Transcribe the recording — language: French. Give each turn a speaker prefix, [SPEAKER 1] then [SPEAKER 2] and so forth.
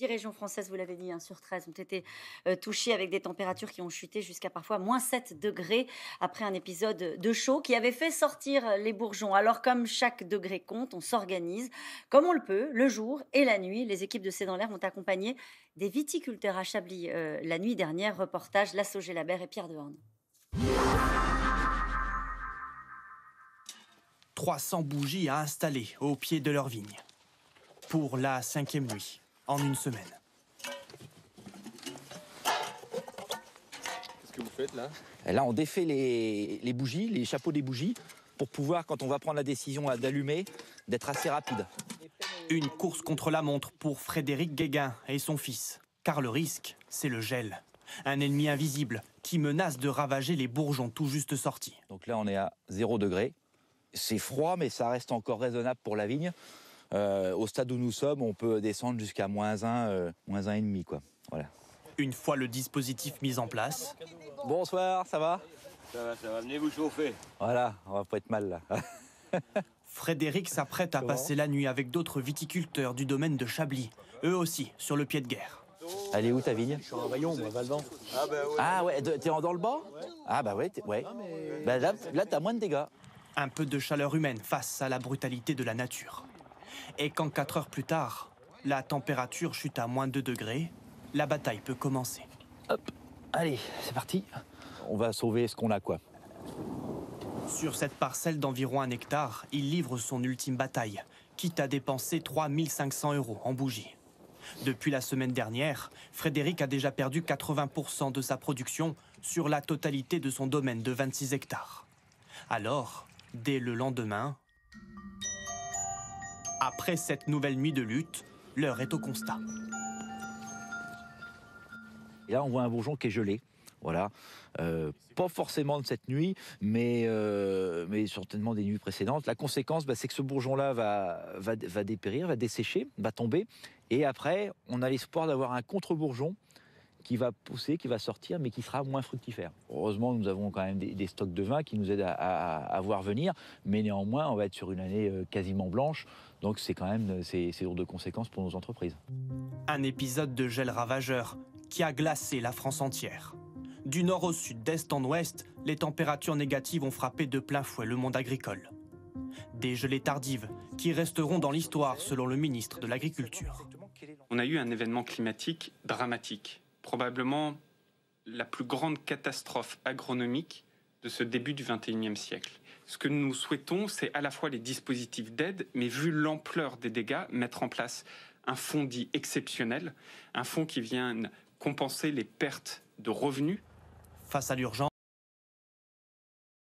[SPEAKER 1] 10 régions françaises, vous l'avez dit, sur 13 ont été touchées avec des températures qui ont chuté jusqu'à parfois -7 degrés après un épisode de chaud qui avait fait sortir les bourgeons. Alors comme chaque degré compte, on s'organise comme on le peut, le jour et la nuit. Les équipes de C'est dans l'air vont accompagner des viticulteurs à Chablis la nuit dernière. Reportage Lasso Gélabert et Pierre Dehorne.
[SPEAKER 2] 300 bougies à installer au pied de leur vigne. Pour la 5e nuit, en une semaine.
[SPEAKER 3] Qu'est-ce que vous faites là?
[SPEAKER 4] Là, on défait les bougies, les chapeaux des bougies, pour pouvoir, quand on va prendre la décision d'allumer, d'être assez rapide.
[SPEAKER 2] Une course contre la montre pour Frédéric Guéguin et son fils. Car le risque, c'est le gel. Un ennemi invisible qui menace de ravager les bourgeons tout juste sortis.
[SPEAKER 4] Donc là, on est à 0 degré. C'est froid, mais ça reste encore raisonnable pour la vigne. Au stade où nous sommes, on peut descendre jusqu'à -1, -1,5, quoi. Voilà.
[SPEAKER 2] Une fois le dispositif mis en place...
[SPEAKER 4] Bonsoir, ça va?
[SPEAKER 3] Ça va, venez vous chauffer.
[SPEAKER 4] Voilà, on va pas être mal là.
[SPEAKER 2] Frédéric s'apprête à passer la nuit avec d'autres viticulteurs du domaine de Chablis, eux aussi sur le pied de guerre.
[SPEAKER 4] Elle est où ta vigne?
[SPEAKER 3] Je suis en Vaillon, moi, Valdan.
[SPEAKER 4] Ah ouais, t'es dans le bas? Ah bah ouais, ouais. Bah là t'as moins de dégâts.
[SPEAKER 2] Un peu de chaleur humaine face à la brutalité de la nature. Et quand 4 heures plus tard, la température chute à -2 degrés, la bataille peut commencer.
[SPEAKER 4] Hop, allez, c'est parti. On va sauver ce qu'on a, quoi.
[SPEAKER 2] Sur cette parcelle d'environ 1 hectare, il livre son ultime bataille, quitte à dépenser 3 500 € en bougies. Depuis la semaine dernière, Frédéric a déjà perdu 80% de sa production sur la totalité de son domaine de 26 hectares. Alors, dès le lendemain, après cette nouvelle nuit de lutte, l'heure est au constat.
[SPEAKER 4] Et là, on voit un bourgeon qui est gelé. Voilà. Pas forcément de cette nuit, mais certainement des nuits précédentes. La conséquence, c'est que ce bourgeon-là va dépérir, va dessécher, va tomber. Et après, on a l'espoir d'avoir un contre-bourgeon qui va pousser, qui va sortir, mais qui sera moins fructifère. Heureusement, nous avons quand même des stocks de vin qui nous aident à voir venir, mais néanmoins, on va être sur une année quasiment blanche, donc c'est quand même c'est lourd de conséquences pour nos entreprises.
[SPEAKER 2] Un épisode de gel ravageur qui a glacé la France entière. Du nord au sud, d'est en ouest, les températures négatives ont frappé de plein fouet le monde agricole. Des gelées tardives qui resteront dans l'histoire selon le ministre de l'Agriculture.
[SPEAKER 5] On a eu un événement climatique dramatique. Probablement la plus grande catastrophe agronomique de ce début du XXIe siècle. Ce que nous souhaitons, c'est à la fois les dispositifs d'aide, mais vu l'ampleur des dégâts, mettre en place un fonds dit exceptionnel, un fonds qui vienne compenser les pertes de revenus.
[SPEAKER 2] Face à l'urgence,